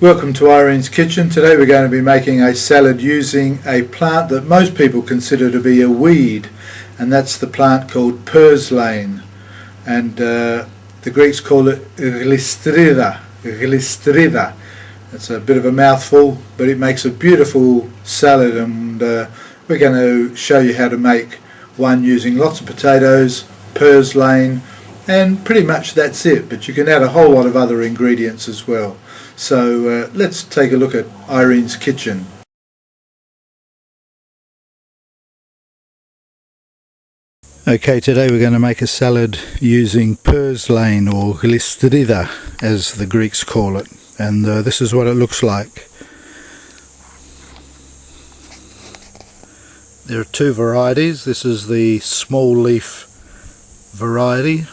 Welcome to Irene's Kitchen. Today we're going to be making a salad using a plant that most people consider to be a weed, and that's the plant called Purslane, and the Greeks call it Glistrida. It's a bit of a mouthful, but it makes a beautiful salad, and we're going to show you how to make one using lots of potatoes, Purslane, and pretty much that's it, but you can add a whole lot of other ingredients as well. So let's take a look at Irene's Kitchen. Okay, today we're going to make a salad using Purslane, or Glistrida as the Greeks call it, and this is what it looks like. There are two varieties. This is the small leaf variety,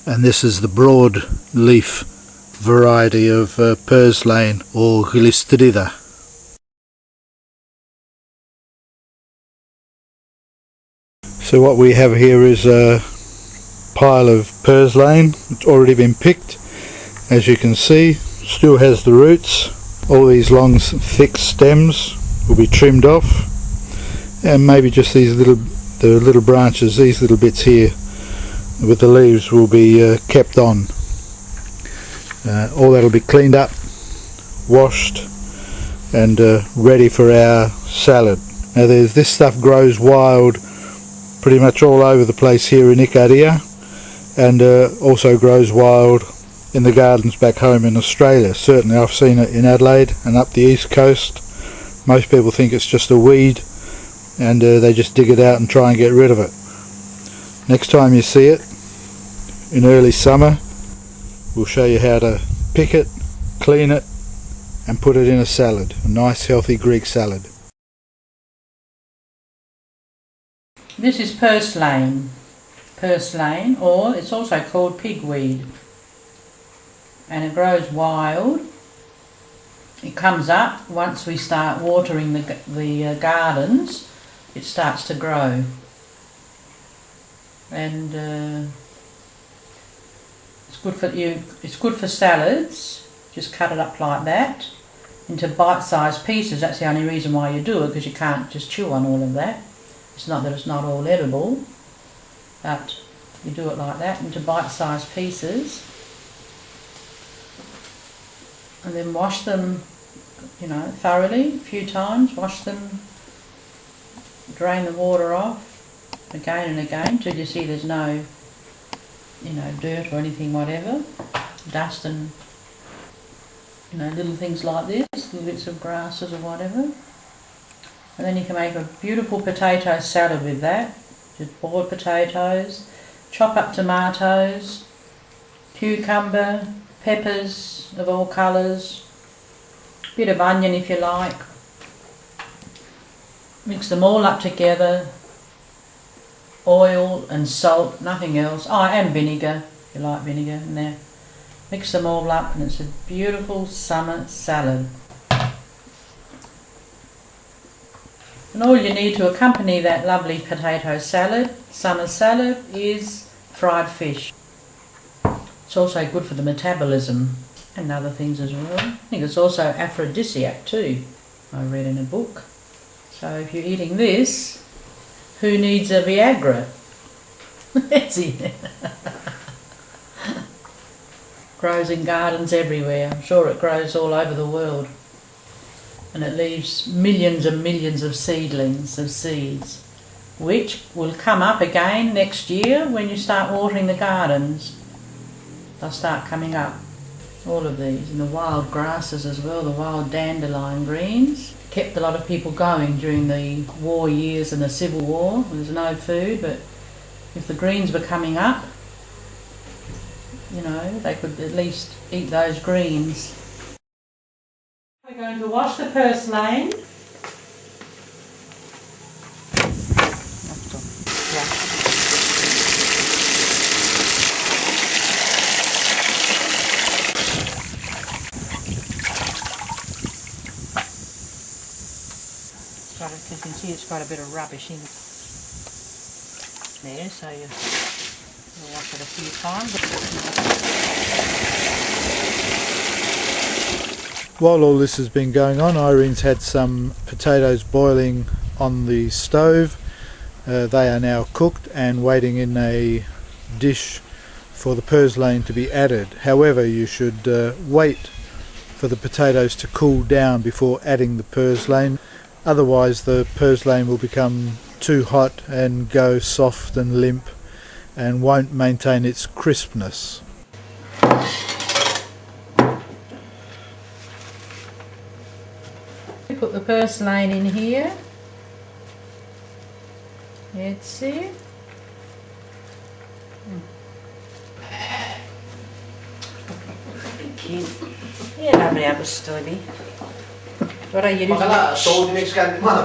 and this is the broad leaf variety of Purslane or Glistrida. So what we have here is a pile of Purslane. It's already been picked, as you can see. Still has the roots. All these long thick stems will be trimmed off, and maybe just these little branches, these little bits here with the leaves will be kept on. All that will be cleaned up, washed, and ready for our salad. Now this stuff grows wild pretty much all over the place here in Ikaria, and also grows wild in the gardens back home in Australia. Certainly I've seen it in Adelaide and up the east coast. Most people think it's just a weed, and they just dig it out and try and get rid of it. Next time you see it, in early summer, we'll show you how to pick it, clean it, and put it in a salad, a nice healthy Greek salad. This is Purslane, or it's also called pigweed, and it grows wild. It comes up once we start watering the gardens. It starts to grow, and it's good for you. It's good for salads. Just cut it up like that into bite-sized pieces. That's the only reason why you do it, because you can't just chew on all of that. It's not that it's not all edible, but you do it like that into bite-sized pieces, and then wash them, thoroughly a few times. Wash them, drain the water off again and again till you see there's no, dirt or anything, whatever, dust and little things like this, little bits of grasses or whatever. And then you can make a beautiful potato salad with that. Just boiled potatoes, chop up tomatoes, cucumber, peppers of all colours, bit of onion if you like. Mix them all up together. Oil and salt, nothing else. Oh, and vinegar, if you like vinegar in there. Mix them all up, and it's a beautiful summer salad. And all you need to accompany that lovely potato salad, summer salad, is fried fish. It's also good for the metabolism and other things as well. I think it's also aphrodisiac too, I read in a book. So if you're eating this, who needs a Viagra? That's it. Grows in gardens everywhere. I'm sure it grows all over the world. And it leaves millions and millions of seedlings of seeds, which will come up again next year when you start watering the gardens. They'll start coming up, all of these, and the wild grasses as well, the wild dandelion greens. Kept a lot of people going during the war years and the Civil War. There's no food, but if the greens were coming up, they could at least eat those greens. We're going to wash the Purslane. As you can see, it's got a bit of rubbish in it there, so you wash it a few times. While all this has been going on, Irene's had some potatoes boiling on the stove. They are now cooked and waiting in a dish for the purslane to be added. However, you should wait for the potatoes to cool down before adding the purslane. Otherwise the purslane will become too hot and go soft and limp and won't maintain its crispness. Put the purslane in here. That's it. Έλα βρε Αποστόλη. Τώρα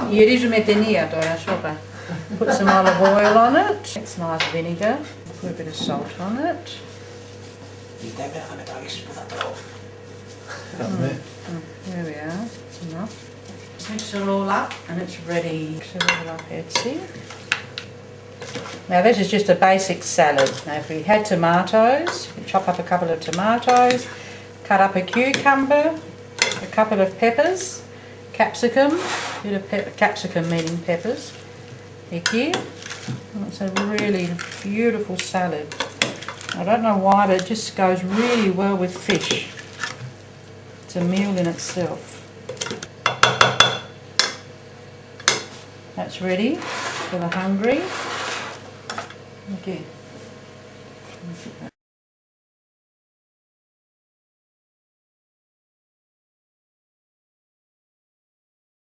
γυρίζουμε ταινία τώρα, σώπα. Put some olive oil on it. It's nice vinegar. Put a bit of salt on it. There we are, that's enough. Mix it all up and it's ready. Mix it all up, Etsy. Now this is just a basic salad. Now if we had tomatoes, we chop up a couple of tomatoes, cut up a cucumber, a couple of peppers, capsicum, a bit of capsicum meaning peppers. Here. It's a really beautiful salad. I don't know why, but it just goes really well with fish. It's a meal in itself. That's ready for the hungry. Okay.